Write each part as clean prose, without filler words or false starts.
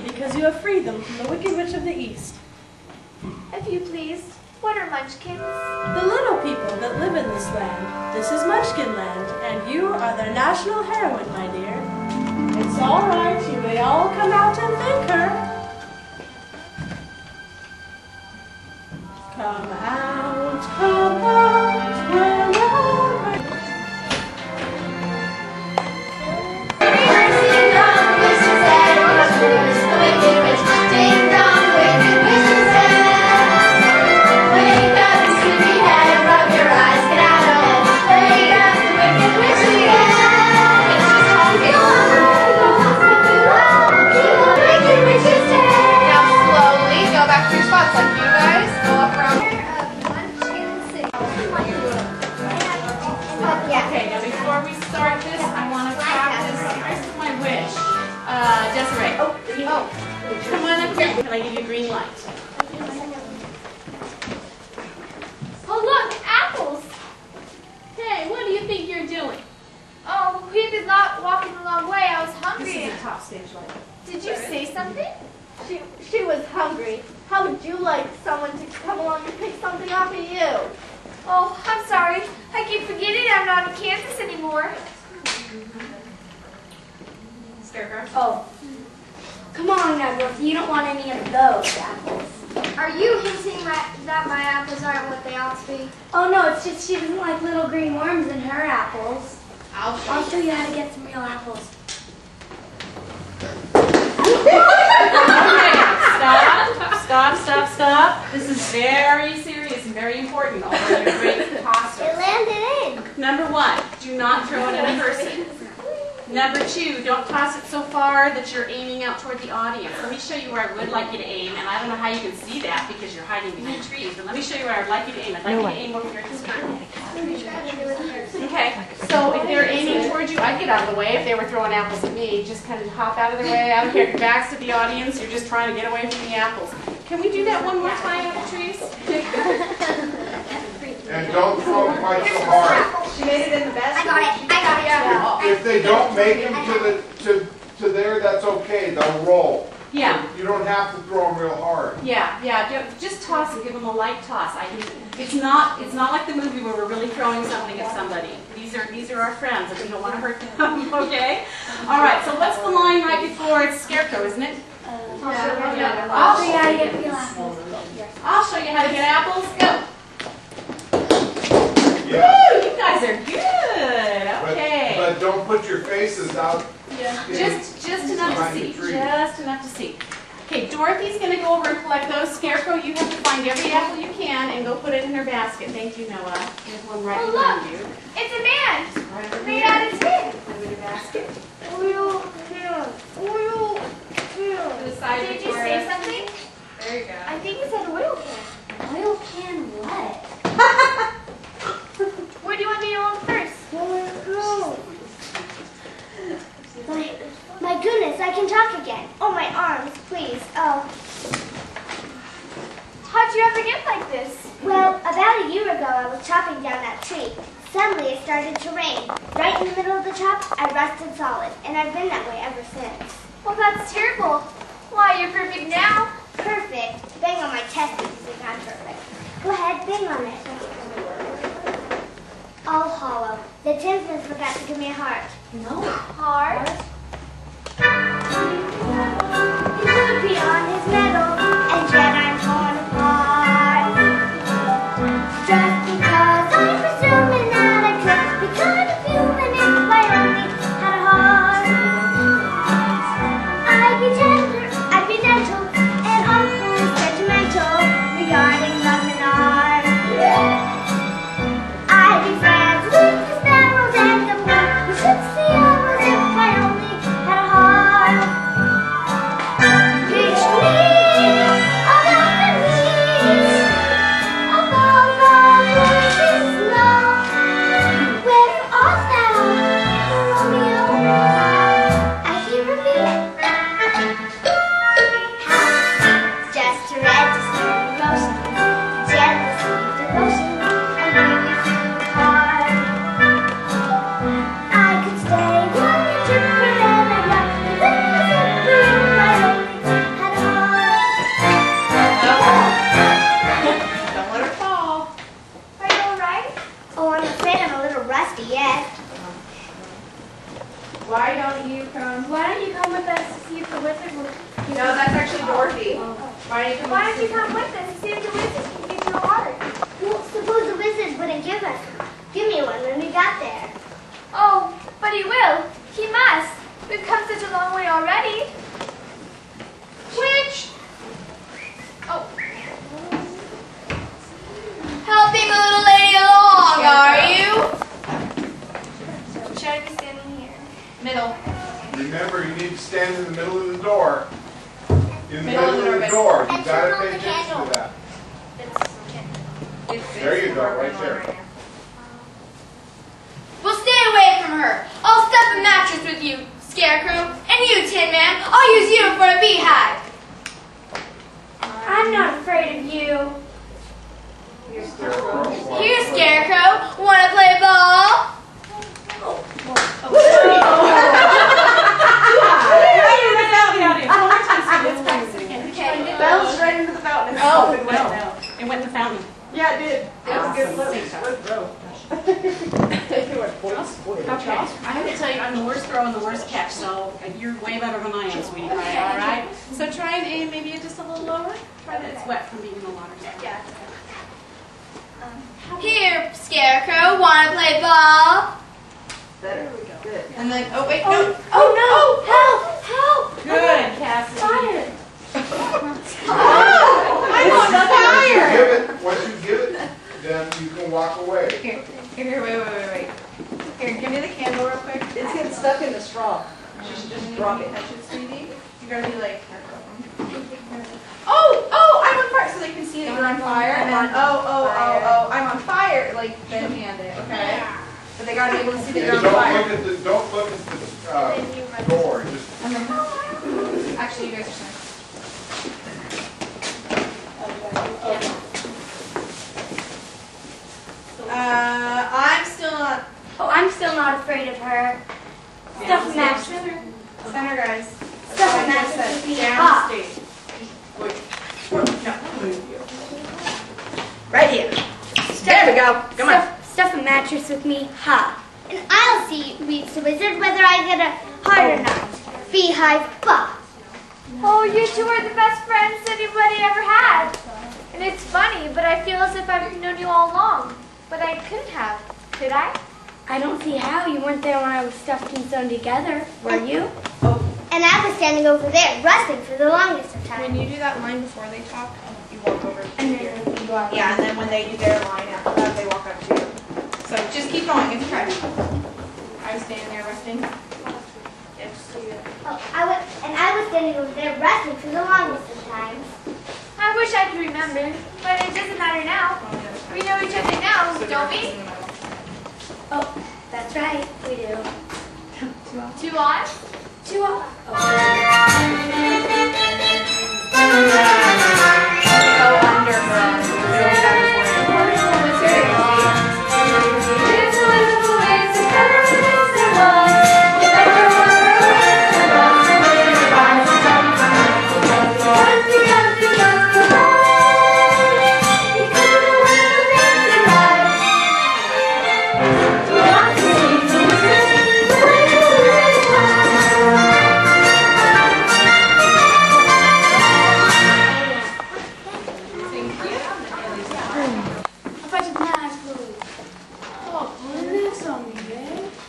Because you have freed them from the Wicked Witch of the East. If you please, what are munchkins? The little people that live in this land. This is Munchkin Land, and you are their national heroine, my dear. It's all right, you may all come out and thank her. Come out, wherever. Come on up here. Can I give you a green light? Oh, look, apples. Hey, what do you think you're doing? Oh, we did not walking a long way. I was hungry. This is a top stage light. Did you say something? She was hungry. How would you like someone to come along and pick something off of you? Oh, I'm sorry. I keep forgetting I'm not in Kansas anymore. Scarecrow? Oh. Come on now, Dorothy. You don't want any of those apples. Are you hinting that my apples aren't what they ought to be? Oh, no. It's just she doesn't like little green worms in her apples. I'll show you how to get some real apples. Okay, stop. This is very serious and very important, although you're great tossers. It landed in. Number 1, do not throw it at a person. Number 2, don't toss it so far that you're aiming out toward the audience. Let me show you where I would like you to aim, and I don't know how you can see that because you're hiding behind trees, but let me show you where I'd like you to aim. I'd like you to aim over here at the skirt. Okay, so if they're aiming towards you, I'd get out of the way. If they were throwing apples at me, just kind of hop out of their way. I don't care if your back's to the audience, you're just trying to get away from the apples. Can we do that one more time with the trees? And don't throw them quite so hard. She made it in the basket. I got it. Yeah. If they don't make them to there, that's okay. They'll roll. Yeah. You don't have to throw them real hard. Yeah. Just toss and give them a light toss. It's not like the movie where we're really throwing something at somebody. These are our friends, and we don't want to hurt them. Okay. All right. So what's the line right before it's Scarecrow, isn't it? I'll show you how to get real apples. I'll show you how to get apples. Go. Yeah. Woo! You guys are good. Okay. But don't put your faces out. Yeah. Just enough to see. Just enough to see. Okay, Dorothy's going to go over and collect those. Scarecrow, you have to find every apple you can and go put it in her basket. Thank you, Noah. There's one right behind you. It's a man. Right over Made here. out of tin. Put it in her basket. Oil To the side, Did you Victoria. say something? There you go. I think it said oil can. Oil can what? Where do you want me to look first? My goodness, I can talk again. Oh, my arms, please. Oh. How'd you ever get like this? Well, about a year ago, I was chopping down that tree. Suddenly, it started to rain. Right in the middle of the chop, I rusted solid, and I've been that way ever since. Well, that's terrible. Why, you're perfect now. Perfect. Bang on my chest because it's not perfect. Go ahead, bang on it. All hollow. The tinsmith forgot to give me a heart. No. Hard. He should be on his medal, and yet I'm torn apart. Just because I'm presuming that I could be kind of human if I only had a heart. I'd be tender, I'd be gentle, and awfully sentimental regarding love and art. I'd be friends with the sparrows and the moon who shoots the arrows if I only about you, Cone. Why don't you come with us to see if the wizard will... No, that's actually Dorothy. Why don't you come with us to see if the wizard can give you a heart? Well, suppose the wizard wouldn't give me one when we got there. Oh, but he will. He must. We've come such a long way already. Which? Oh. Helping the little lady along, are you? Should I be standing here? Middle. Remember, you need to stand in the middle of the door. In the Middle of middle the of the door. door. You And gotta turn on pay the attention candle. to that. It's There you go, working right on there. now. Well, stay away from her. I'll stuff a mattress with you, Scarecrow. And you, Tin Man, I'll use you for a beehive. I'm not afraid of you. You're still Here, Scarecrow. Wanna play ball? Bells right into the fountain. Oh, no. It went to fountain. Yeah, it did. That was a good Awesome. look. Okay. I have to tell you, I'm the worst throw and the worst catch, so you're way better than I am, sweetie pie, all right? So try and aim maybe just a little lower. Try that it's wet from being in the water. Yeah. Here, Scarecrow. Wanna play ball? There we go. Good. And then, oh wait, no. Oh no! Help! Help! Good, Cassie. Fire! I'm on fire! Once you give it, then you can walk away. Here, wait. Here, give me the candle real quick. It's getting stuck in the straw. You should just drop it. Touch it, sweetie. You gotta be like, oh, I'm on fire, so they can see that you're on fire. And then, oh, I'm on fire. Like, then hand it, okay? But they gotta be able to see that you're And on fire. don't look at the door. Just And then, actually, you guys are saying. I'm still not afraid of her. Stuff a mattress. Center, guys. Stuff a mattress with me. Down stage. Wait. No. Right here. There we go. Come on. Stuff a mattress with me. Ha! And I'll see, reads the wizard, whether I get a heart or not. Beehive, bah! Oh, you two are the best friends anybody ever had. And it's funny, but I feel as if I've known you all along. But I couldn't have, could I? I don't see how. You weren't there when I was stuffed and sewn together, were you? Oh. And I was standing over there, resting for the longest of time. When you do that line before they talk, you walk over to And here. then you go out. Yeah, and then when they do their line after that, they walk up to you. So just keep going. It's okay. I was standing there resting. Yeah, just do it. Oh, I was standing over there, resting for the longest of times. I wish I could remember, but it doesn't matter now. We know each other now, don't we? Oh, that's right, we do. 2 on? 2 on. Go under her.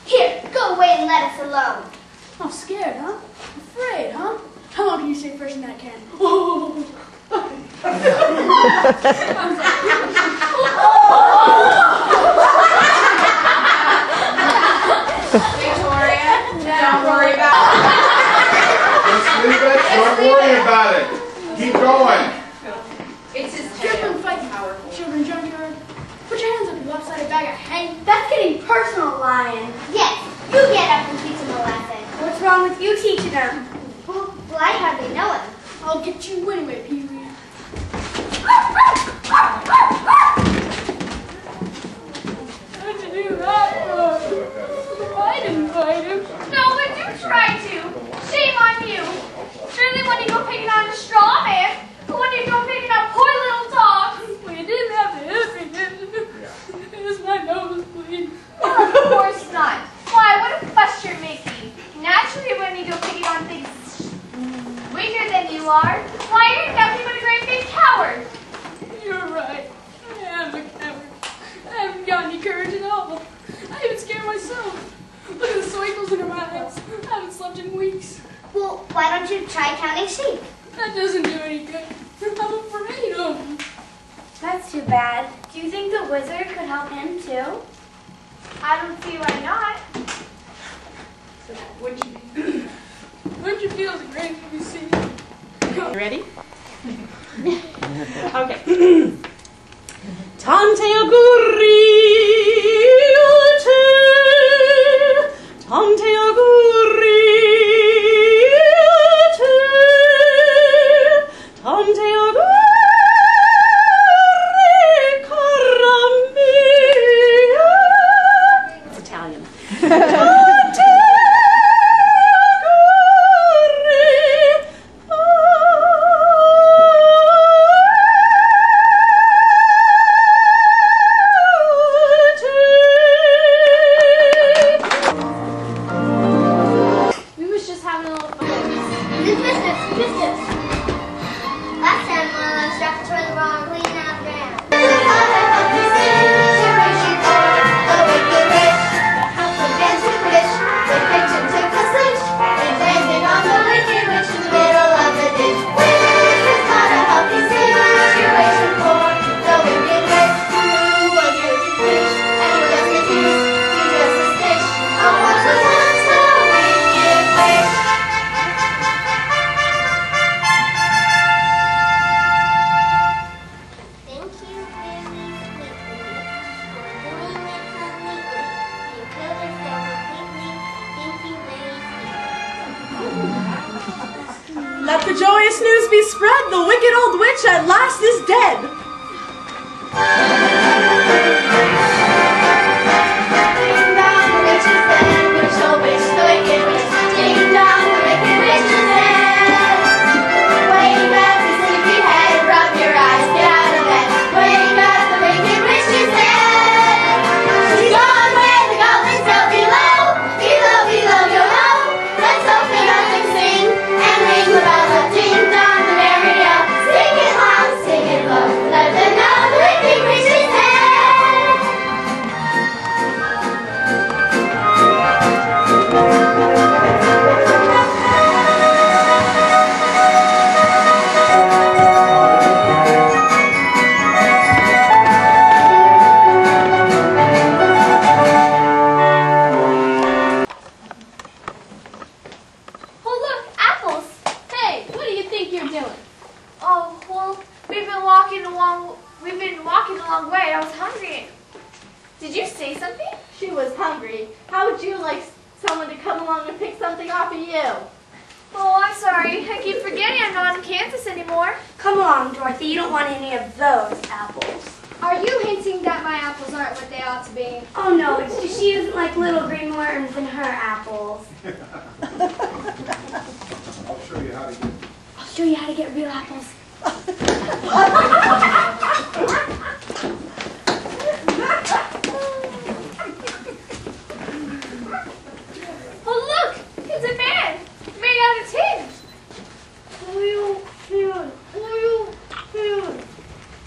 Here, go away and let us alone. Oh, scared, huh? Afraid, huh? How long can you stay fresh in that can? Oh. Victoria, don't worry about just leave it. Don't worry about it. Keep going. it. It's his Children tail. fight. Children junkyard. Put your hands up, you lopsided bag of hay. That's getting personal, Lion. Yes, you get up and teach them a lesson. What's wrong with you teaching them? Well, I hardly know him. I'll get you anyway, Pee-wee. I didn't fight him. No, but do try to. Shame on you. Surely when you go picking on a straw man, but when you go picking on poor little dogs. We didn't have to hit me. It was my nose bleeding. Well, of course not. Why, what a fuss you're making. Naturally, are. Why, you're nothing but a great big coward. You're right. I am a coward. I haven't got any courage at all. I even scared myself. Look at the twinkles in her eyes. I haven't slept in weeks. Well, why don't you try counting sheep? That doesn't do any good. I'm afraid of them. That's too bad. Do you think the wizard could help him too? I don't see why not. Wouldn't you feel as great to be seen? You ready? Okay. Tante auguri te, tante auguri te, tante auguri cara mia. It's Italian. Tante Let the joyous news be spread, the wicked old witch at last is dead. Did you say something? She was hungry. How would you like someone to come along and pick something off of you? Oh, I'm sorry. I keep forgetting I'm not in Kansas anymore. Come along, Dorothy. You don't want any of those apples. Are you hinting that my apples aren't what they ought to be? Oh, no. It's just she doesn't like little green worms in her apples. I'll show you how to get. I'll show you how to get real apples. Oh, look! It's a man! Made out of tin!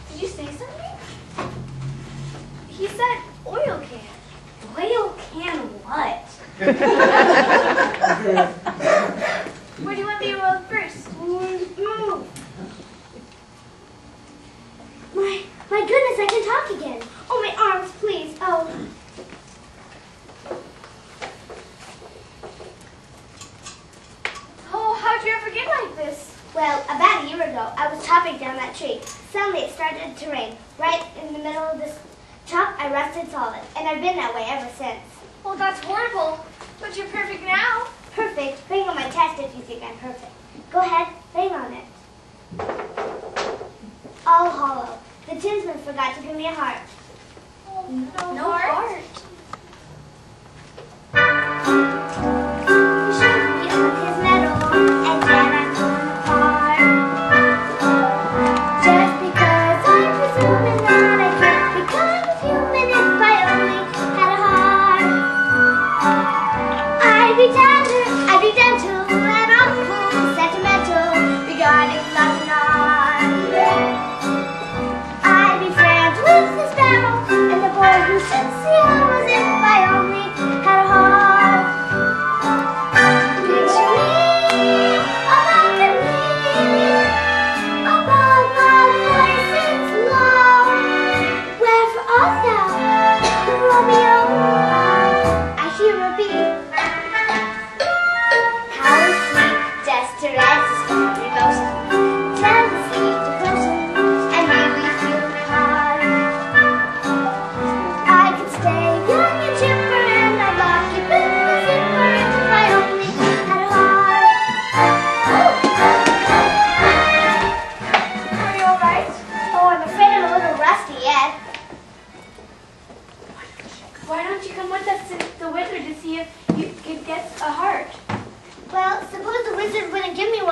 Did you say something? He said oil can. Oil can what? Where do you want the oil first? My goodness, I can talk again. Oh, my arms, please. Oh. Oh, how'd you ever get like this? Well, about a year ago, I was chopping down that tree. Suddenly, it started to rain. Right in the middle of this chop, I rusted solid, and I've been that way ever since. Well, that's horrible. But you're perfect now. Perfect. Bang on my chest if you think I'm perfect. Go ahead, bang on it. All hollow. The tinsman forgot to give me a heart. Oh, no heart? heart. He showed me on his medal, and yet I'm torn apart. Just because I'm presuming that I can't become human if I only had a heart. I'd be gentle and awful, sentimental regarding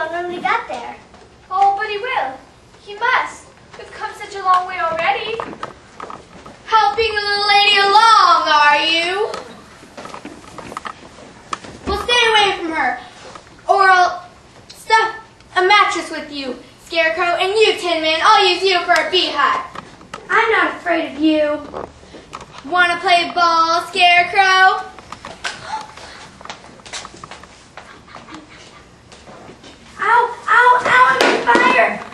one when we got there. Oh, but he will. He must. We've come such a long way already. Helping the little lady along, are you? Well, stay away from her, or I'll stuff a mattress with you, Scarecrow, and you, Tin Man, I'll use you for a beehive. I'm not afraid of you. Want to play ball, Scarecrow? Ow, ow, ow, I'm on fire!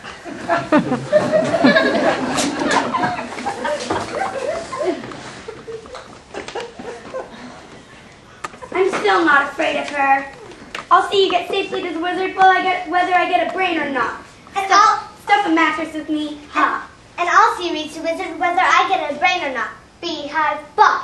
I'm still not afraid of her. I'll see you get safely to the wizard whether I get a brain or not. And I'll Stuff a mattress with me, huh? and I'll see you reach the wizard whether I get a brain or not. Beehive ball.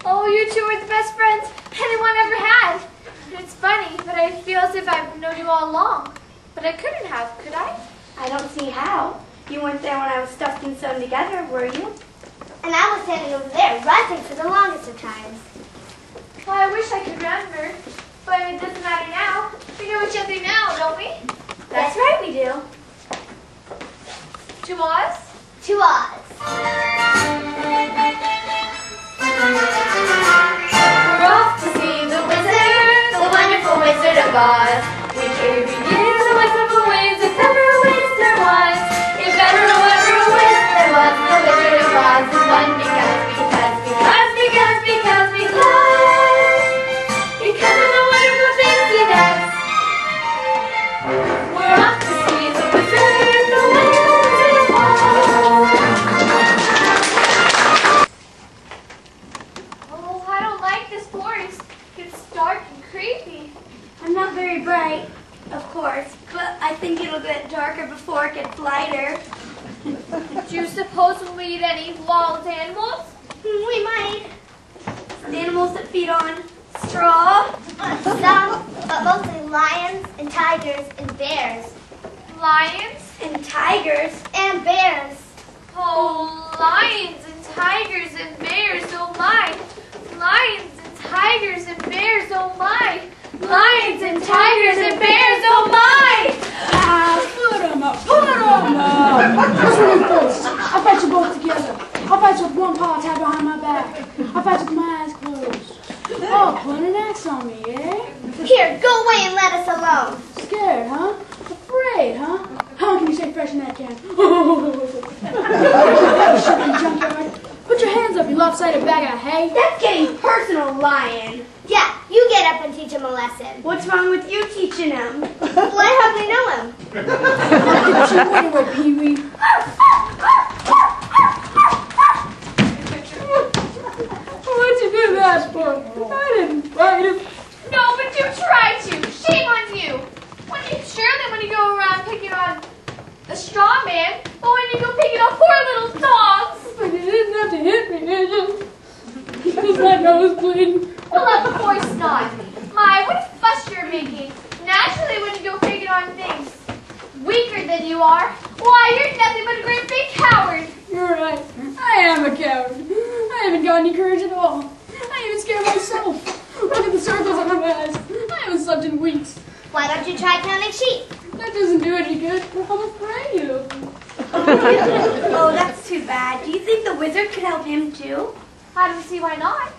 Oh, you two are the best friends anyone ever had. And it's funny, but I feel as if I've known you all along. But I couldn't have, could I? I don't see how. You weren't there when I was stuffed and sewn together, were you? And I was standing over there, rising for the longest of times. Well, I wish I could remember. But it doesn't matter now. We know each other now, don't we? That's right, we do. To Oz? To Oz. We're off to see the wizard, the wonderful Wizard of Oz. We carry in the wonderful ways, if ever a wiz there was. If ever a wiz there was, the Wizard of Oz is one because of the wonderful things he does. We're off to see the wizard, the wonderful Wizard of Oz. Oh, I don't like this forest. It's dark and creepy. I'm not very bright, of course, but I think it'll get darker before it gets lighter. Do you suppose we'll meet any wild animals? We might. Animals that feed on straw. Some, but mostly lions and tigers and bears. Lions? And tigers. And bears. Oh, lions and tigers and bears, oh my. Lions and tigers and bears, oh my. Lions and tigers and bears, oh my. Put 'em up, put 'em up! What's your new face? I fight you both together. I'll fight you with one paw tied behind my back. I'll fight you with my eyes closed. Oh, put an axe on me, eh? Here, go away and let us alone. Scared, huh? Afraid, huh? How can you stay fresh in that can? Sugar junkyard. Put your hands up, you lopsided bag of hay. That's getting personal, lion. Yeah, you get up and teach him a lesson. What's wrong with you teaching him? Well, I hardly know him. Anyway, Pee-wee. What'd you do that for? I didn't fight him. No, but you tried to. Shame on you. Surely when you go around picking on a straw man, but when you go picking on poor little dogs. But you didn't have to hit me, did you? Because my nose bleeding. Well, of course not. My, what a fuss you're making. Naturally, when you go picking on things weaker than you are, why, you're nothing but a great big coward. You're right. I am a coward. I haven't got any courage at all. I even scared myself. Look at the circles under my eyes. I haven't slept in weeks. Why don't you try counting sheep? That doesn't do any good. I'm afraid of. Oh, that's too bad. Do you think the wizard could help him too? I don't see why not.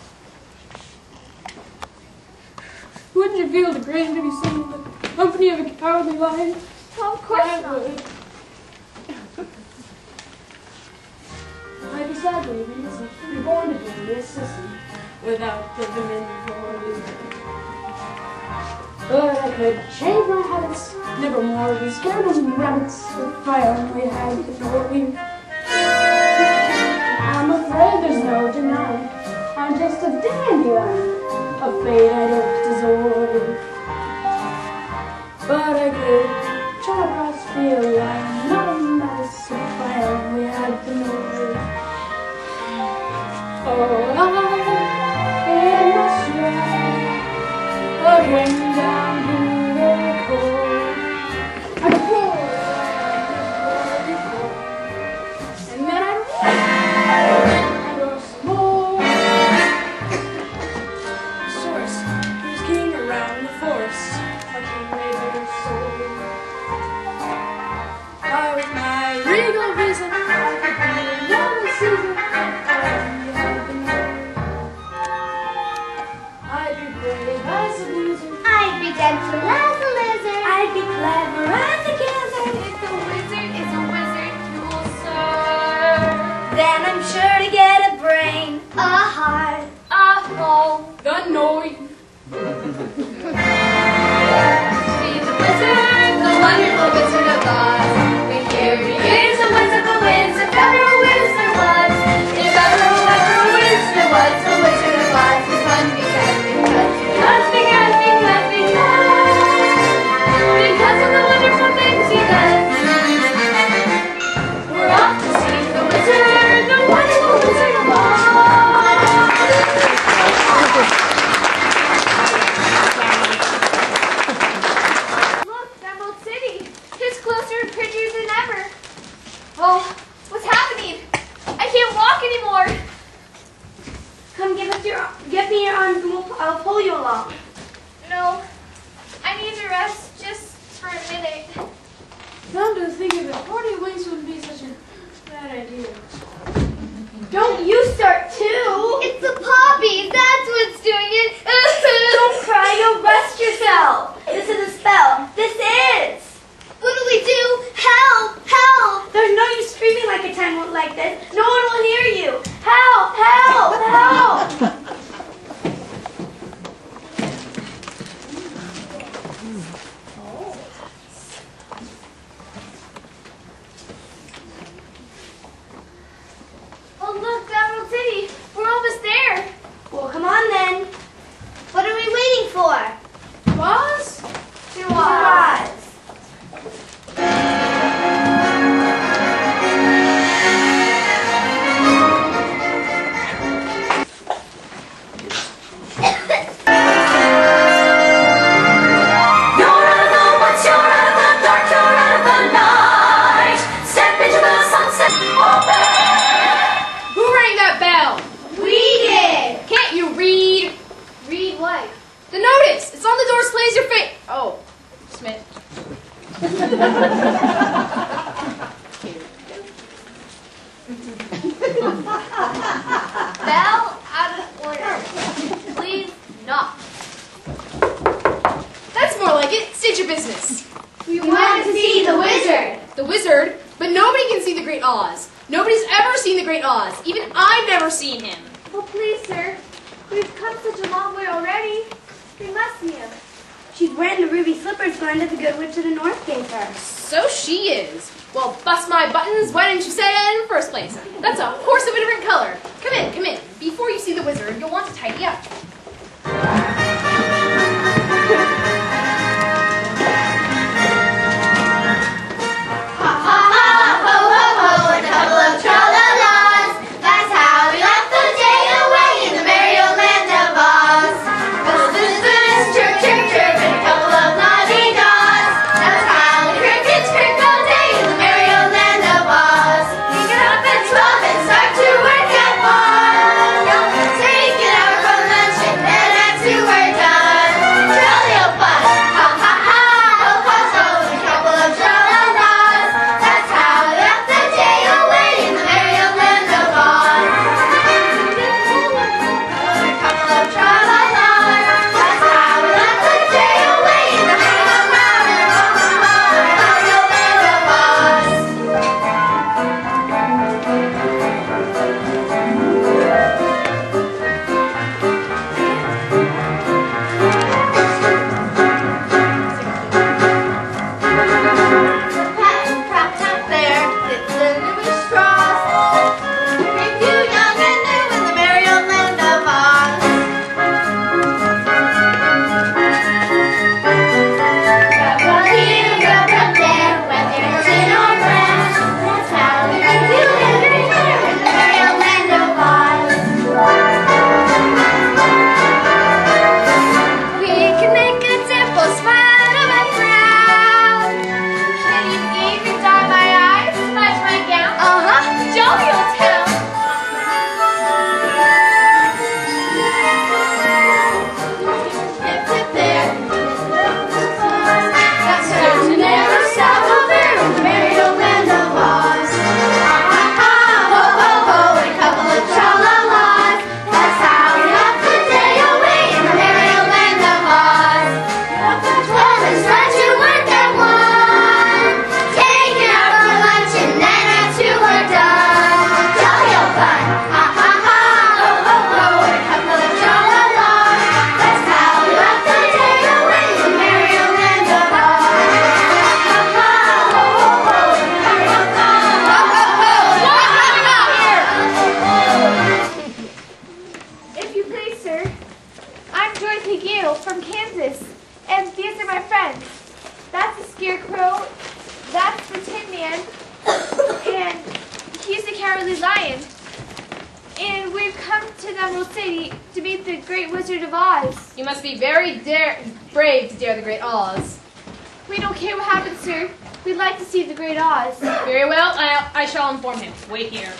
Wouldn't you feel degraded if you seen the company of a cowardly lion? Well, of course I not. would. Life is sad, baby, isn't it? You're born to be a sissy without the women for you. But I could change my habits, never more be scared of rabbits if I only had the glory. I'm afraid there's no denying, I'm just a dandelion, a fate I don't deserve. But I could try to cross the line, not a mess if I only had the glory. Oh, I in my stride, again down to the core. I pour and then I go some more. Source, who's king around the forest, a king made their soul. Come to think of it, 40 wings wouldn't be such a bad idea. Don't you start too! It's the poppies. That's what's doing it. Don't cry, you'll rest yourself. This is a spell. This is. What do we do? Help! Help! There's no use screaming like a time like this. No one will hear you. Help! Help! Help! Oh, look, Emerald City. We're almost there. Well, come on then. What are we waiting for? Boss? To Oz. Who rang that bell? We did. Can't you read? Read what? The notice. It's on the door. Displays your face. Oh, Smith. Bell out of order. Please knock. That's more like it. State your business. We want to see the wizard. The wizard? But nobody can see the Great Oz. Nobody's ever seen the Great Oz. Even I've never seen him. Oh, please, sir. We've come such a long way already. We must see him. She's wearing the ruby slippers Glenda, the good witch of the north, gave her. So she is. Well, bust my buttons. Why didn't you say that in the first place? That's a horse of a different color. Come in, come in. Before you see the wizard, you'll want to tidy up. Cowardly Lion. And we've come to the Emerald City to meet the Great Wizard of Oz. You must be very brave to dare the Great Oz. We don't care what happens, sir. We'd like to see the Great Oz. Very well, I shall inform him. Wait here.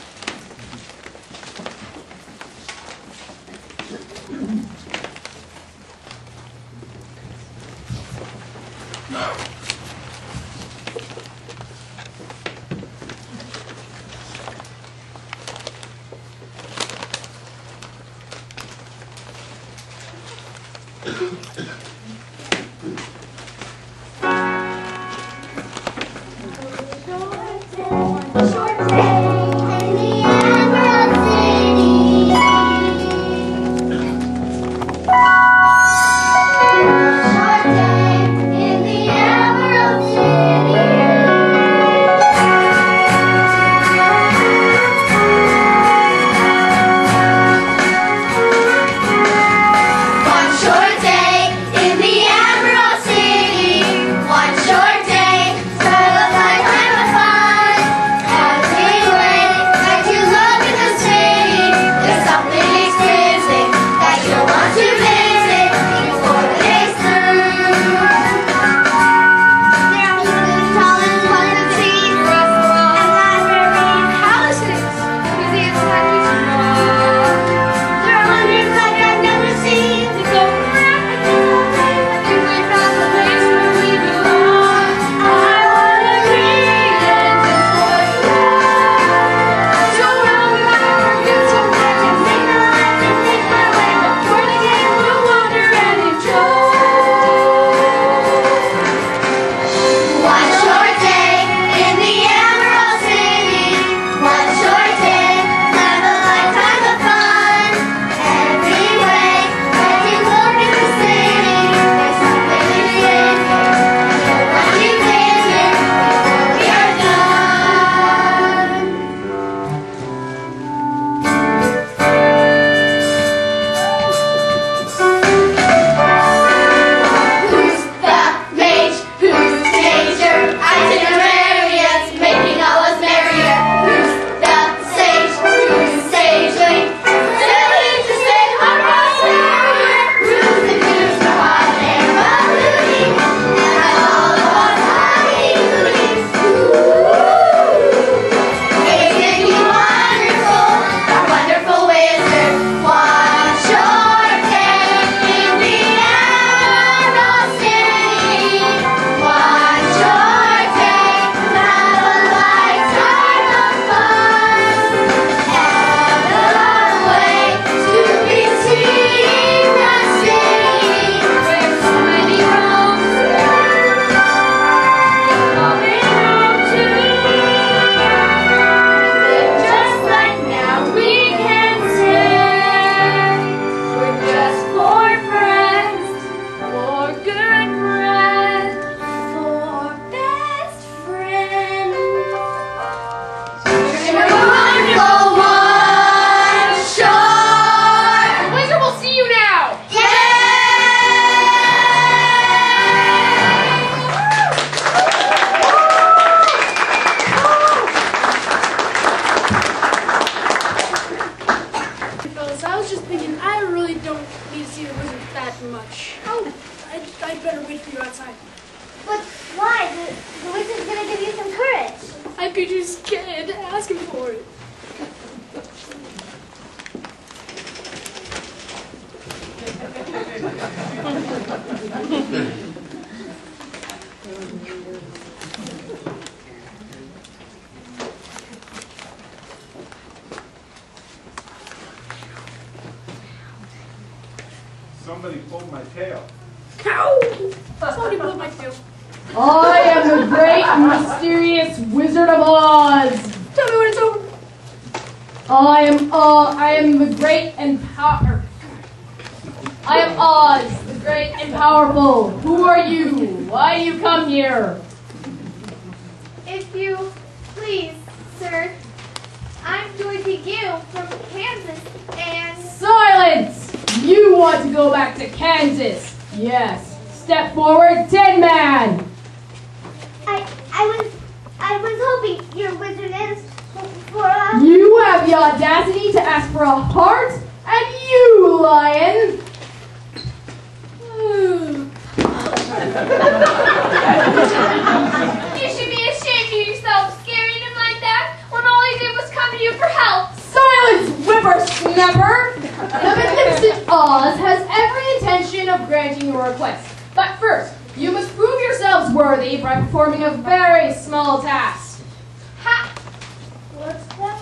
outside. But why? The wizard's gonna give you some courage. I'd be too scared to ask him for it. Somebody pulled my tail. Ow! Somebody pulled my tail. I am the great and mysterious Wizard of Oz. Tell me when it's over. I am the great and power. I am Oz, the great and powerful. Who are you? Why do you come here? If you please, sir, I'm Dorothy from Kansas, and Silence! You want to go back to Kansas? Yes. Step forward, Tin Man. I was hoping your wizard is for us. You have the audacity to ask for a heart, and you, lion. you should be ashamed of yourself, scaring him like that, when all he did was come to you for help. Silence, whippersnapper! The magnificent Oz has every intention of granting your request. But first, you must prove yourselves worthy by performing a very small task. Ha! What's that?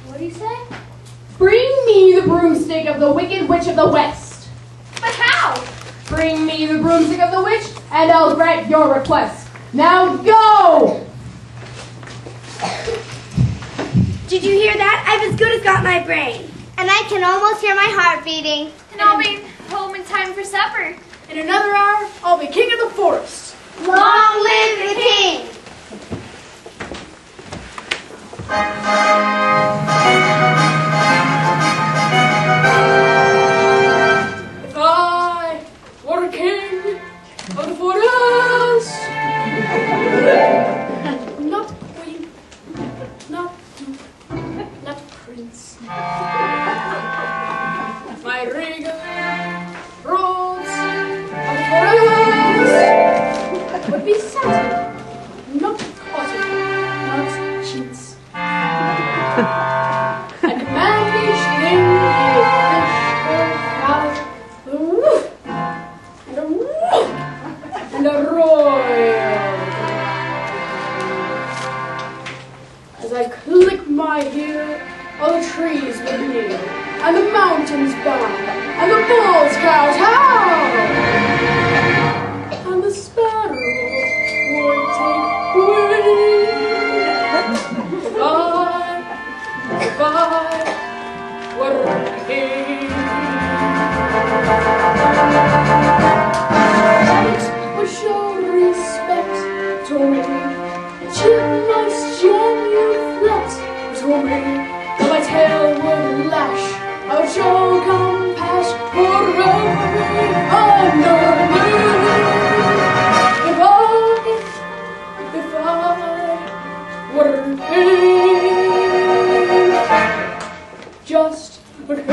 What do you say? Bring me the broomstick of the Wicked Witch of the West. But how? Bring me the broomstick of the witch, and I'll grant your request. Now go! Did you hear that? I've as good as got my brain. And I can almost hear my heart beating. And I'll be home in time for supper. In another hour, I'll be king of the forest. Long live the king! If I were a king of the forest, not queen, not duke, not prince. My regal robes of the forest would be satin, not cotton, not chintz. And command each thing be a fish or a fowl, a woof, and a woof, and a royal. As I click my heel, all the trees would kneel, and the mountains bow, and the bulls cows howl, and the sparrow would take wing. If I were a king, it would show respect to me. Chipmunks genuflect to me. Though my tail would lash, I would show compassion for every under me. If I were a king, just a king.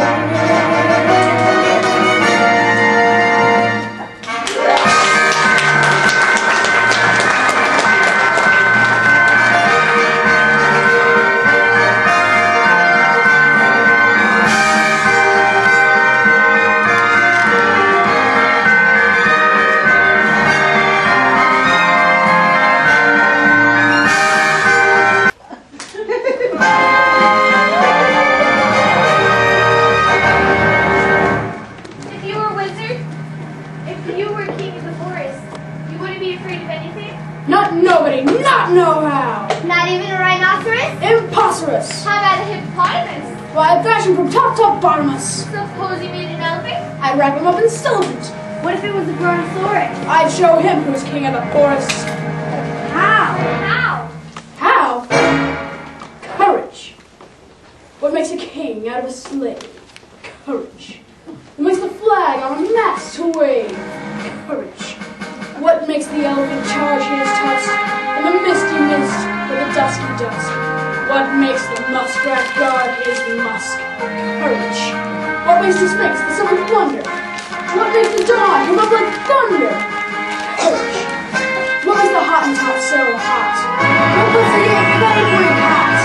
Not know how. Not even a rhinoceros? Impossible. How about a hippopotamus? Why, I fashioned from top to bottomless. Suppose you made an elephant? I'd wrap him up in cellophane. What if it was a brontosaurus? I'd show him who's king of the forest. How? How? How? Courage. What makes a king out of a slave? Courage. What makes the flag on a mast to wave? Courage. What makes the elephant charge his tusk in the misty mist or the dusky dusk? What makes the muskrat guard his musk? Courage. What makes the sphinx the summer wonder? What makes the dawn come up like thunder? Courage. your favorite hat.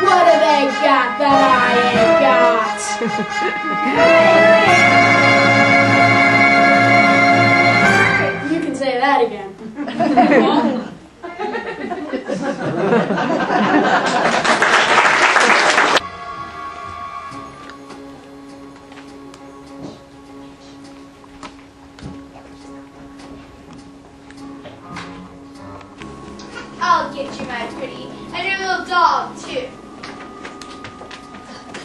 What have they got that I ain't got? You can say that again. I'll get you, my pretty, and your little dog, too.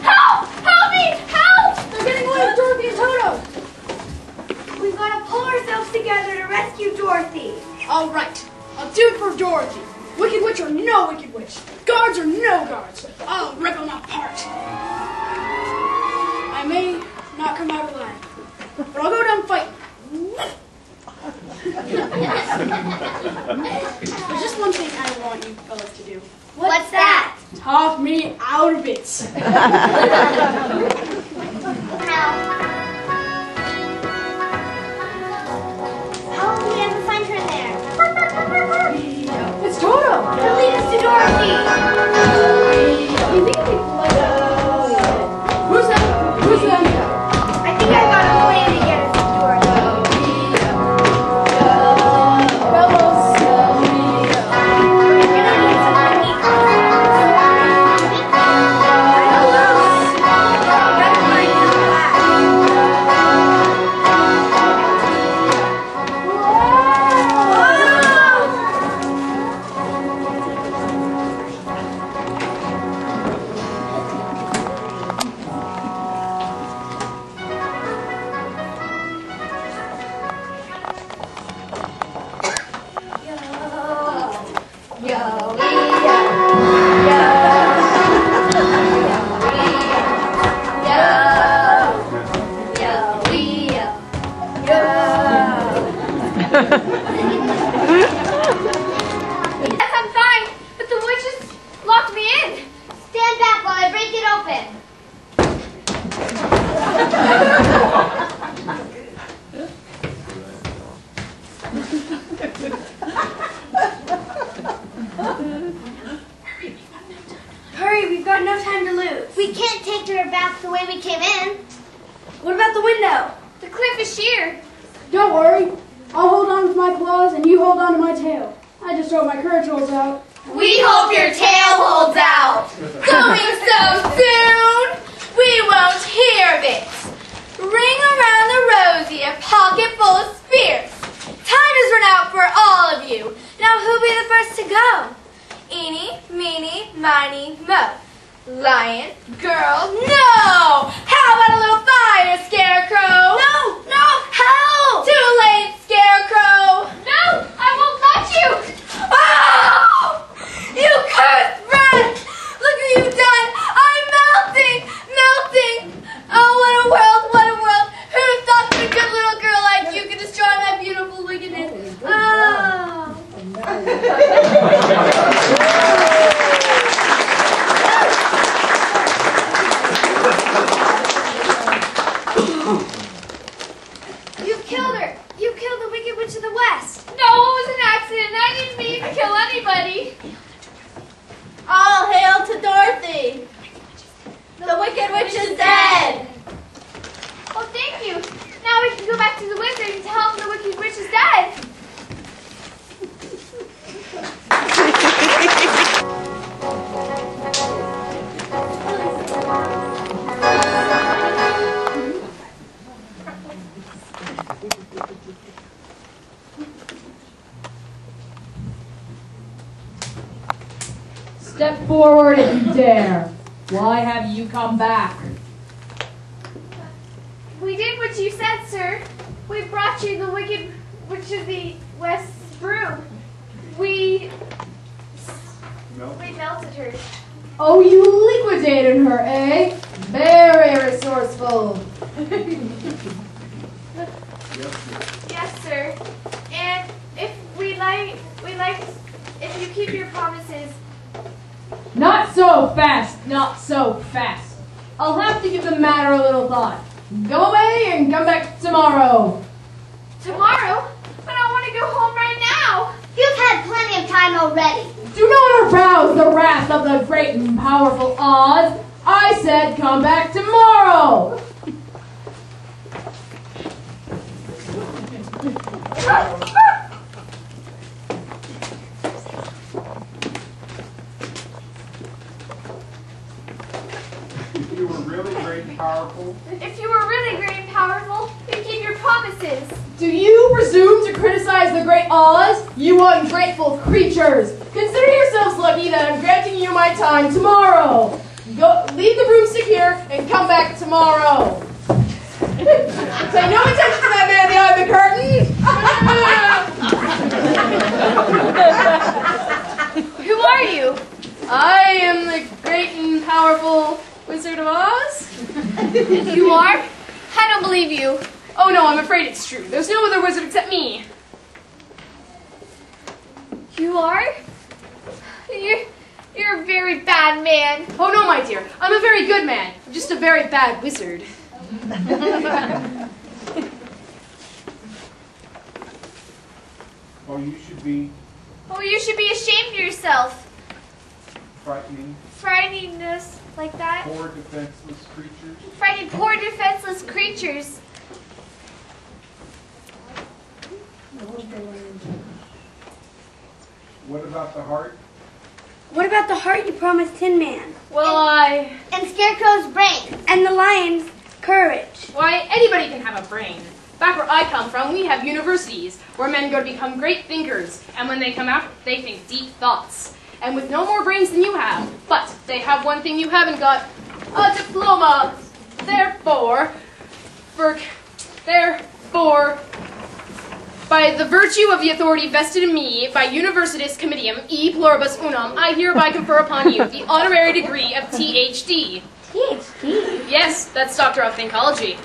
Help! Help me! Help! They're getting away with Dorothy and Toto. We've got to pull ourselves together to rescue Dorothy. All right, I'll do it for Dorothy. Wicked witch or no wicked witch, guards or no guards, I'll rip them apart. I may not come out alive, but I'll go down fighting. There's just one thing I want you fellas to do. What's that? Talk me out of it. How will we ever find her in there? It's Toto. He'll lead us to Dorothy. You think people like that? Who's that? Who's that? I think I got a plan to get us to Dorothy. Fellows. We're gonna need someone to meet us. Gotta find her back. Yes, I'm fine, but the witches locked me in. Stand back while I break it open. Hurry, we've got no time to lose. We can't take her back the way we came in. What about the window? The cliff is sheer. Don't worry. I'll hold on with my claws and you hold on to my tail. I just hope my courage rolls out. We hope your tail holds out. Going so soon, we won't hear of it. Ring around the rosy, a pocket full of spears. Time has run out for all of you. Now who'll be the first to go? Eeny, meeny, miny, mo. Lion, girl, no! How about a little fire, Scarecrow? No, no, help! Too late, Scarecrow! No, I won't let you! Oh! You cursed brat! Look what you've done! I'm melting! Melting! Oh, what a world, what a world! Who thought that a good little girl like you could destroy my beautiful wickedness? Oh! You killed her. You killed the Wicked Witch of the West. No, it was an accident. I didn't mean to kill anybody. All hail to Dorothy! The Wicked Witch is dead! Oh, thank you. Now we can go back to the wizard and tell him the Wicked Witch is dead. Step forward if you dare. Why have you come back? We did what you said, sir. We brought you the Wicked Witch of the West's broom. We melted her. Oh, you liquidated her, eh? Very resourceful. Yes, sir. And if if you keep your promises. Not so fast, not so fast. I'll have to give the matter a little thought. Go away and come back tomorrow. Tomorrow? But I want to go home right now. You've had plenty of time already. Do not arouse the wrath of the great and powerful Oz, I said come back tomorrow. If you were really great and powerful, If you were really great and powerful, you'd keep your promises. Do you presume to criticize the great Oz, you ungrateful creatures? Consider yourselves lucky that I'm granting you my time tomorrow. Go, leave the broomstick here and come back tomorrow. Pay no attention to that man behind the curtain. Who are you? I am the great and powerful Wizard of Oz. You are? I don't believe you. Oh no, I'm afraid it's true. There's no other wizard except me. You are? You're a very bad man. Oh no, my dear. I'm a very good man. I'm just a very bad wizard. oh, you should be Oh, you should be ashamed of yourself. Frightening us like that. poor, defenseless creatures. Frightening poor defenseless creatures. What about the heart? What about the heart you promised Tin Man? Well, And Scarecrow's brain. And the lion's courage? Why, anybody can have a brain. Back where I come from, we have universities where men go to become great thinkers, and when they come out, they think deep thoughts. And with no more brains than you have, but they have one thing you haven't got, a diploma. Therefore, by the virtue of the authority vested in me by Universitas Comitium e Pluribus Unum, I hereby confer upon you the honorary degree of Ph.D. PhD? Yes, that's Doctor of Thinkology.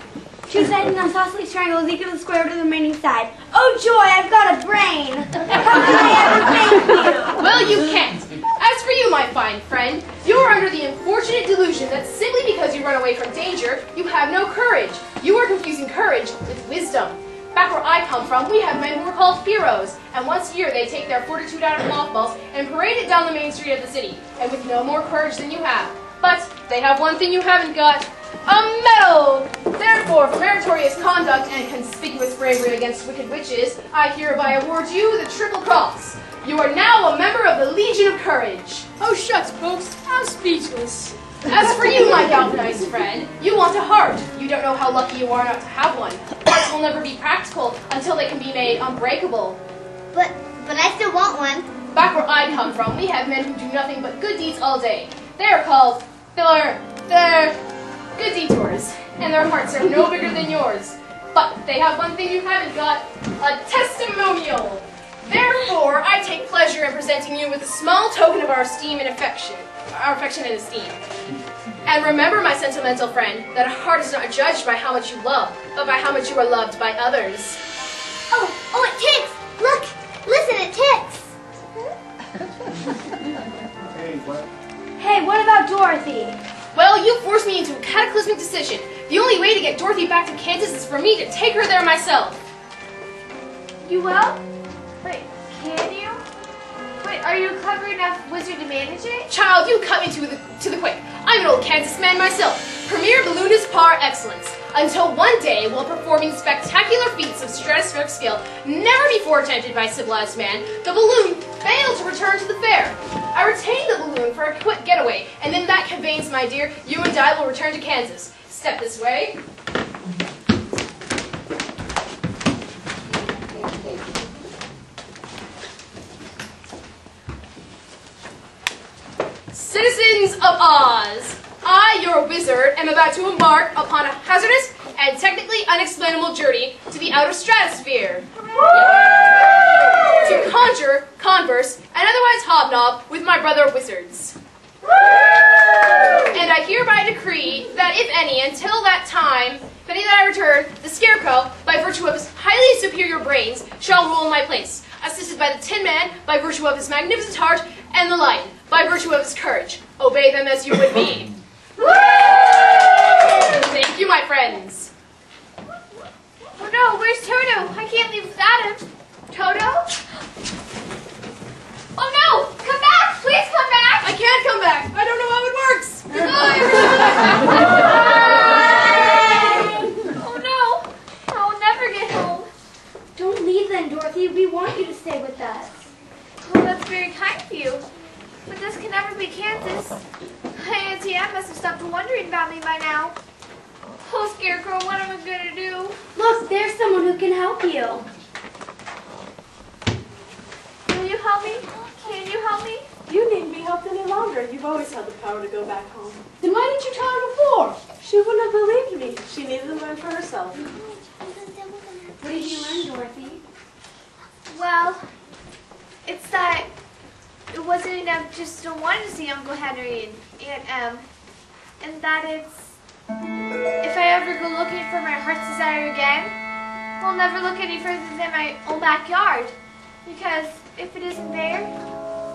Two sides and isosceles triangle is equal to the square root of the remaining side. Oh joy, I've got a brain! How can I ever thank you? Well, you can't. As for you, my fine friend, you are under the unfortunate delusion that simply because you run away from danger, you have no courage. You are confusing courage with wisdom. Back where I come from, we have men who are called heroes, and once a year they take their fortitude out of mothballs and parade it down the main street of the city, and with no more courage than you have. But they have one thing you haven't got, a medal! Therefore, for meritorious conduct and conspicuous bravery against wicked witches, I hereby award you the Triple Cross. You are now a member of the Legion of Courage. Oh, shucks, folks. I'm speechless. As for you, my galvanized friend, you want a heart. You don't know how lucky you are not to have one. Hearts will never be practical until they can be made unbreakable. But I still want one. Back where I come from, we have men who do nothing but good deeds all day. They are called they're good detours, and their hearts are no bigger than yours. But they have one thing you haven't got, a testimonial. Therefore, I take pleasure in presenting you with a small token of our esteem and affection, our affection and esteem. And remember, my sentimental friend, that a heart is not judged by how much you love, but by how much you are loved by others. Oh, it ticks! Look! Listen, it ticks! Hey, what? Hey, what about Dorothy? Well, you forced me into a cataclysmic decision. The only way to get Dorothy back to Kansas is for me to take her there myself. You will? Wait, can you? Wait, are you a clever enough wizard to manage it? Child, you cut me to the quick. I'm an old Kansas man myself. Premier balloonist par excellence. Until one day, while performing spectacular feats of stratospheric skill never before attempted by civilized man, the balloon failed to return to the fair. I retained the balloon for a quick getaway, and in that conveyance, my dear, you and I will return to Kansas. Step this way. Citizens of Oz, I, your wizard, am about to embark upon a hazardous and technically unexplainable journey to the outer stratosphere. To conjure, converse, and otherwise hobnob with my brother wizards. And I hereby decree that if any, until that time, if any that I return, the Scarecrow, by virtue of his highly superior brains, shall rule in my place, assisted by the Tin Man, by virtue of his magnificent heart, and the Lion, by virtue of his courage. Obey them as you would me. Thank you, my friends. Oh no, where's Toto? I can't leave without him. Toto? Oh no! Come back! Please come you. But this can never be Kansas. Auntie Anne must have stopped wondering about me by now. Oh, Scarecrow, what am I going to do? Look, there's someone who can help you. Will you help me? Can you help me? You needn't be helped any longer. You've always had the power to go back home. Then why didn't you tell her before? She wouldn't have believed me. She needed to learn for herself. What did you learn, Dorothy? Well, it's that it wasn't enough just to want to see Uncle Henry and Aunt Em. And that it's, if I ever go looking for my heart's desire again, I'll never look any further than my own backyard. Because if it isn't there,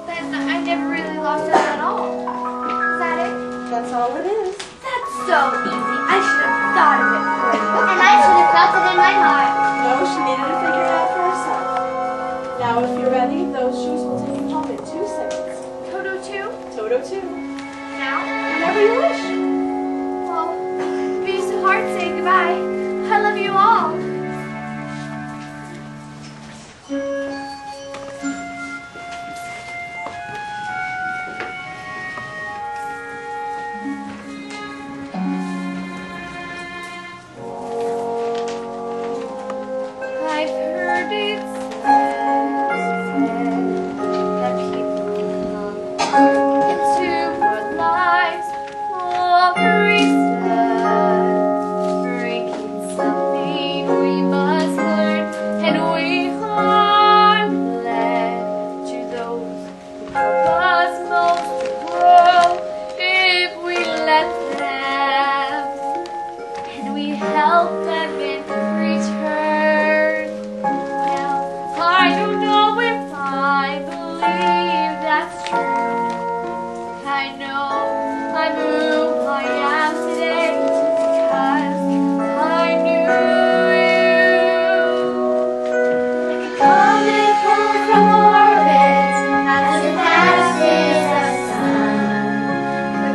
then I never really lost it at all. Is that it? That's all it is. That's so easy. I should have thought of it for you. And I should have felt it in my heart. No, she needed to figure it out for herself. Now, if you're ready, those shoes will take you home in 2 seconds. Toto too? Toto 2. Now? Whenever you wish. Well, it'd be so hard saying goodbye. I love you all. I've heard it said that people come into our lives for a reason, breaking something we must learn, and we are led to those who help us most to grow if we let them, and we help them in return. Well, I don't know if I believe that's true. I know I'm who I am today because I knew you. Coming from orbit as it passes the sun,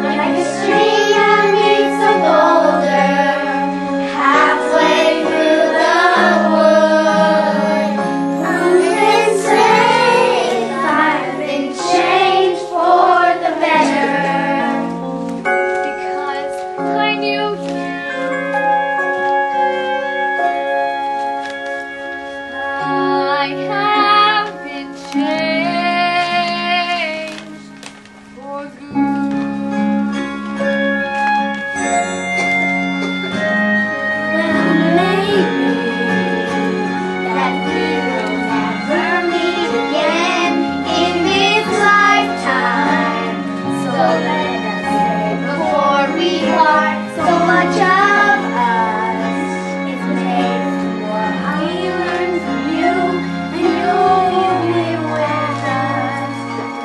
like a string that meets a boulder halfway through the wood. Who can say if I've been changed for the better? Because I knew you. I have been changed for good. Well, maybe that we will never meet again in this lifetime. So let us say before we part, so much of us is made what I learned from you, and you'll be with us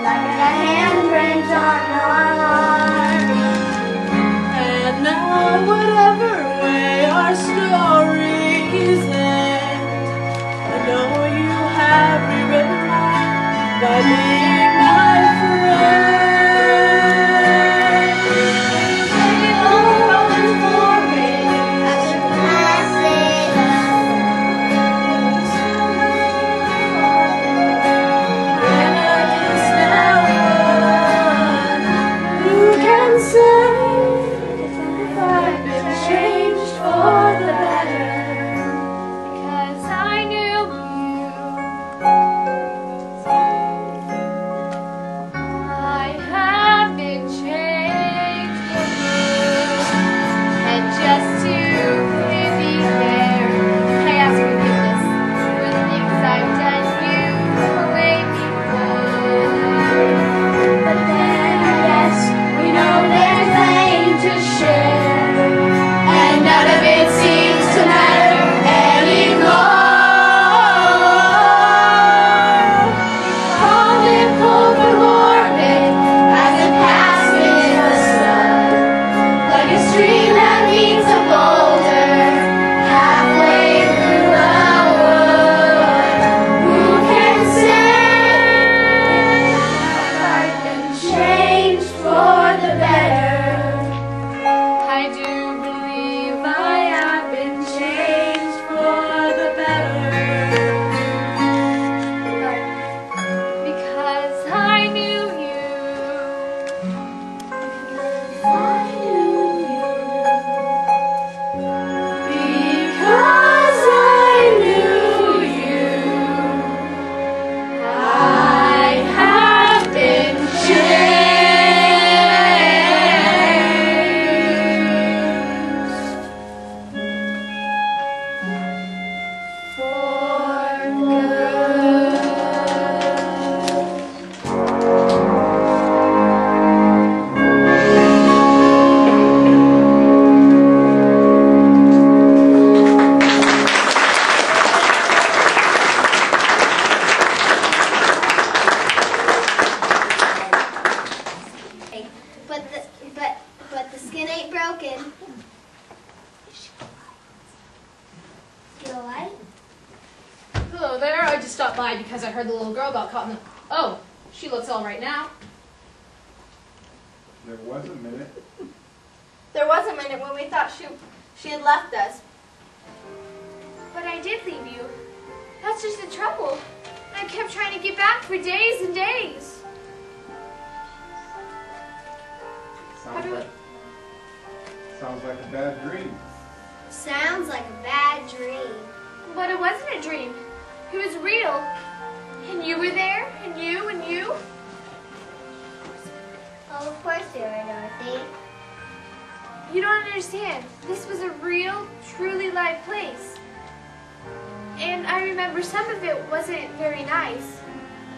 like a handprint on our heart. And now, whatever way our stories end, I know you have rewritten mine by being my friend. Who can say if I've been changed for the better? Because I knew you. heard the little girl got caught in the... Oh, she looks all right now. There was a minute. There was a minute when we thought she had left us. But I did leave you. That's just the trouble. I kept trying to get back for days and days. Sounds like a bad dream. Sounds like a bad dream. But it wasn't a dream. It was real. And you were there, and you, and you. Oh, of course we were, Dorothy. You don't understand. This was a real, truly live place. And I remember some of it wasn't very nice.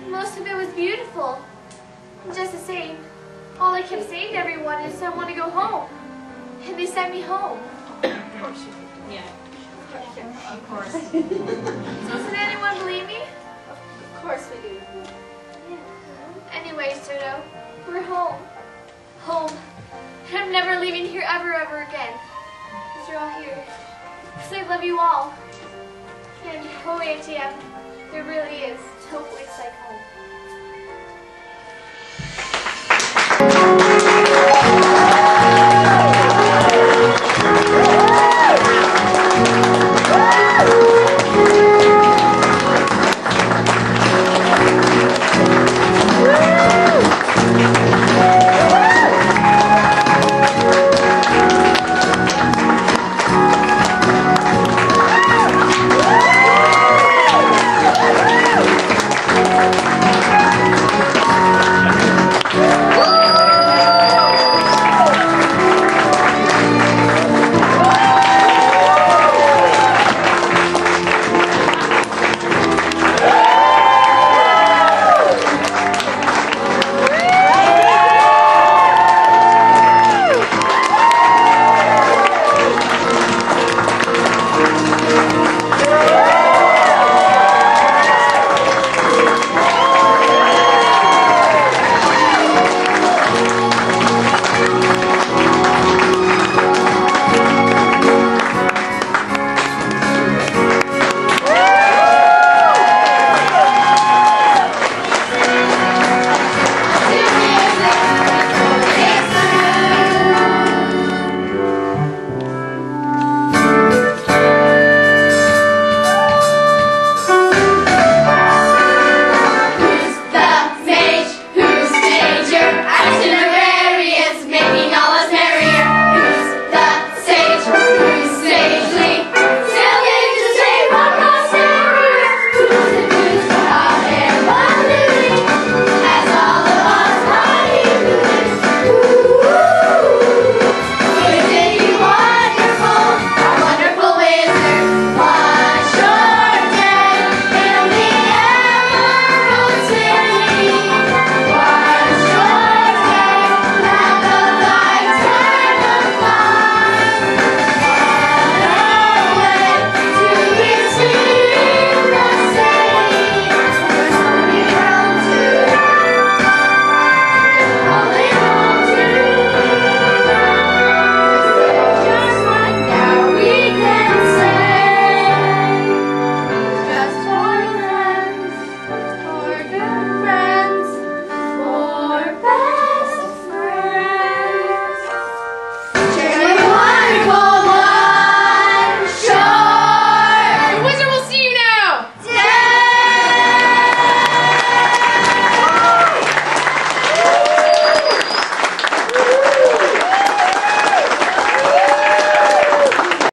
Most of it was beautiful. Just the same, all I kept saying to everyone is I want to go home. And they sent me home. Of course you did. Yeah. Of course. Doesn't anyone believe me? Of course we do. Anyway, Soto, we're home. Home. And I'm never leaving here ever again. Because you're all here. Because I love you all. And oh, Auntie Em, there really is no place like home.